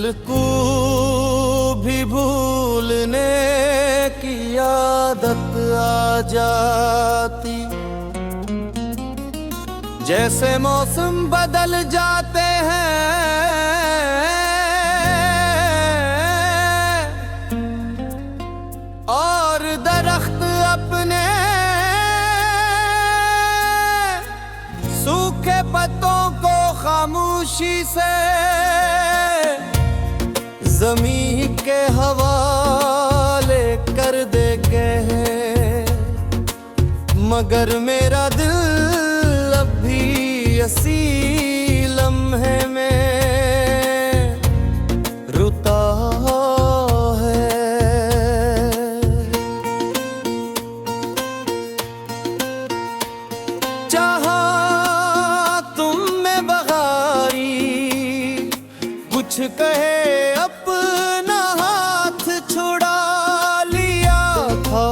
दिल को भी भूलने की आदत आ जाती, जैसे मौसम बदल जाते हैं और दरख्त अपने सूखे पत्तों को खामोशी से ज़मीन के हवाले कर देते हैं, मगर मेरा दिल अब भी इसी लम्हे में रुता है। चाहा तुम में बहारी कुछ कहे अपना हाथ छुड़ा लिया था,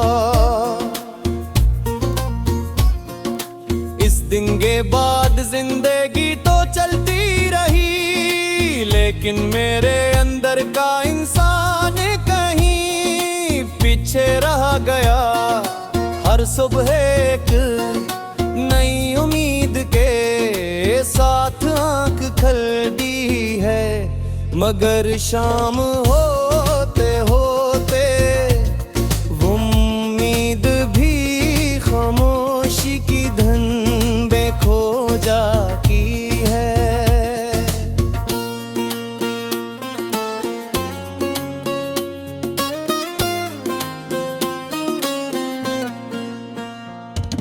इस दिन के बाद जिंदगी तो चलती रही, लेकिन मेरे अंदर का इंसान कहीं पीछे रह गया। हर सुबह एक नई उम्मीद के साथ आंख खुलती है, मगर शाम होते होते वो उम्मीद भी खामोशी की धन में खो जाती है।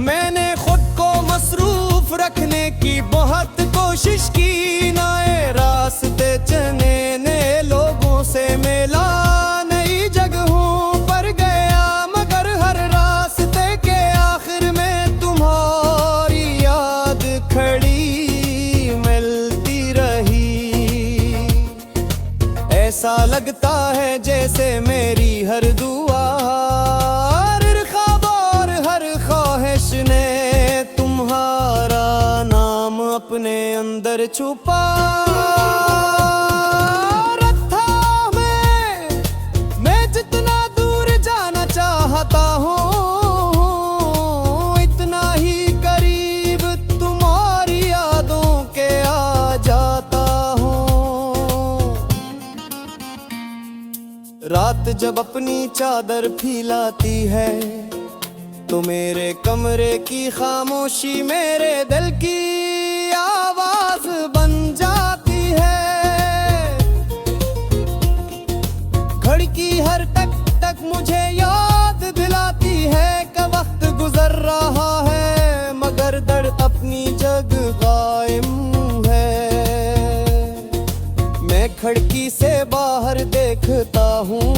मैंने खुद को मसरूफ रखने की बहुत कोशिश की, नए रास्ते चने ने लोगों से मिला, नई जगहों पर गया, मगर हर रास्ते के आखिर में तुम्हारी याद खड़ी मिलती रही। ऐसा लगता है जैसे मेरी हर दुआ, हर ख्वाब और हर ख्वाहिश ने तुम्हारा नाम अपने अंदर छुपा रखा। मैं जितना दूर जाना चाहता हूँ, इतना ही करीब तुम्हारी यादों के आ जाता हूँ। रात जब अपनी चादर फैलाती है तो मेरे कमरे की खामोशी मेरे दिल की आवाज बन जाती है। घड़ी की हर टक टक मुझे याद दिलाती है कि वक्त गुजर रहा है, मगर दर्द अपनी जगह कायम है। मैं खिड़की से बाहर देखता हूँ,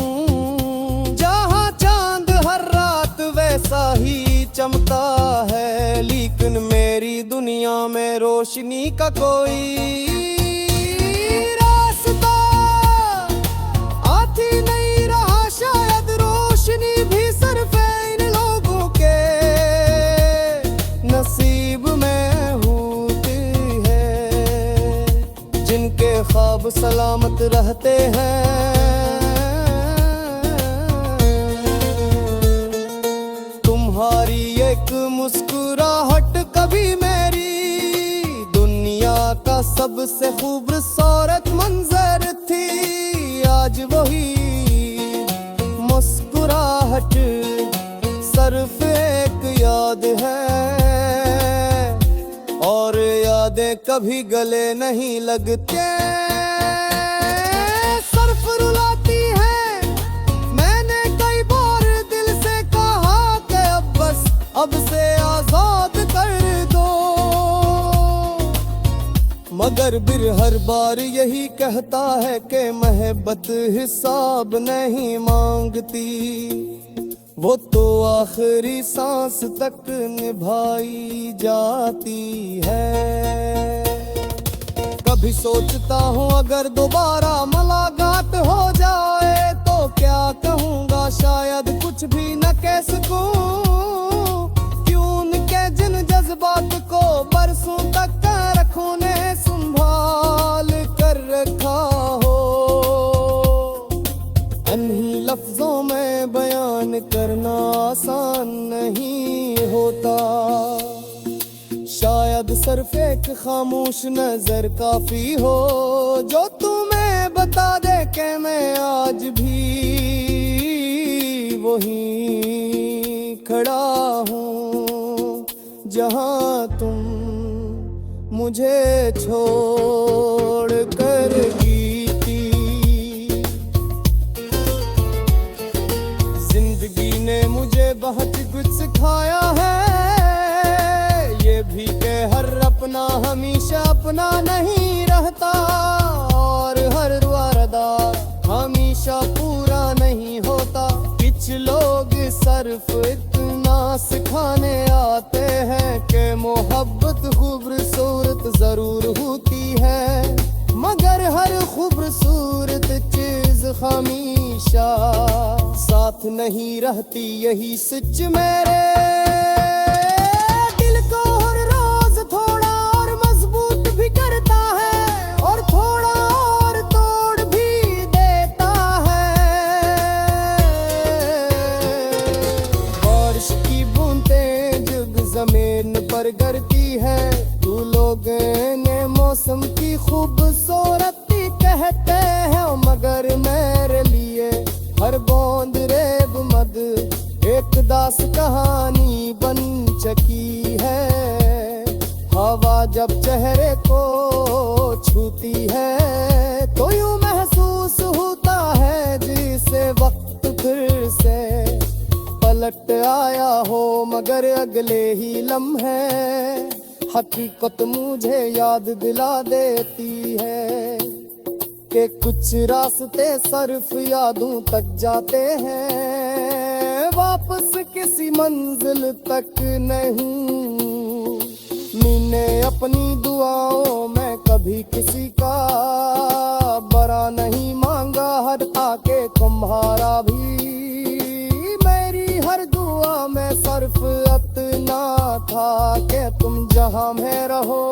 जहाँ चांद हर रात वैसा ही चमकता है, लेकिन मेरी दुनिया में रोशनी का कोई रास्ता आती नहीं रहा। शायद रोशनी भी सिर्फ इन लोगों के नसीब में होती है, जिनके ख्वाब सलामत रहते हैं। तुम्हारी एक मुस्कुराहट कभी मेरी दुनिया का सबसे खूबसूरत मंजर थी, आज वही मुस्कुराहट सिर्फ एक याद है, और यादें कभी गले नहीं लगते, सिर्फ रुलाती है। मैंने कई बार दिल से कहा कि अब से आजाद कर दो, मगर बिर हर बार यही कहता है कि मोहब्बत हिसाब नहीं मांगती, वो तो आखिरी सांस तक निभाई जाती है। कभी सोचता हूँ अगर दोबारा मुलाकात हो जाए तो क्या कहूँगा, शायद कुछ भी न कह सकूँ, क्यों उनके जिन जज्बात को बरसों तक रखूं ने संभाल कर रखा हो। एक खामोश नजर काफी हो, जो तुम्हें बता दे कि मैं आज भी वहीं खड़ा हूँ जहाँ तुम मुझे छोड़ कर गई थी। जिंदगी ने मुझे बहुत कुछ सिखाया है, ये भी कि हर अपना हमेशा अपना नहीं रहता, और हर वादा हमेशा पूरा नहीं होता। कुछ लोग सिर्फ इतना सिखाने आते हैं कि मोहब्बत खूबसूरत जरूर होती है, मगर हर खूबसूरत चीज हमेशा साथ नहीं रहती। यही सच मेरे दिल को हर रोज थोड़ा और मजबूत भी करता है, और थोड़ा और तोड़ भी देता है। बारिश की बूंदें जब जमीन पर गिरती है, तू लोग ने मौसम की खूबसूरती कहते हैं, मगर मेरे लिए हर बूंद रेब मद एक दास कहानी बन चुकी है। हवा जब चेहरे को छूती है, तो यूं महसूस होता है जैसे वक्त फिर से पलट आया हो, मगर अगले ही लम्हे हकीकत मुझे याद दिला देती है कि कुछ रास्ते सिर्फ यादों तक जाते हैं, वापस किसी मंजिल तक नहीं। मैंने अपनी दुआओं में कभी किसी का बरा नहीं मांगा, हर आके तुम्हारा भी मेरी हर दुआ में सिर्फ इतना था कि तुम जहां में रहो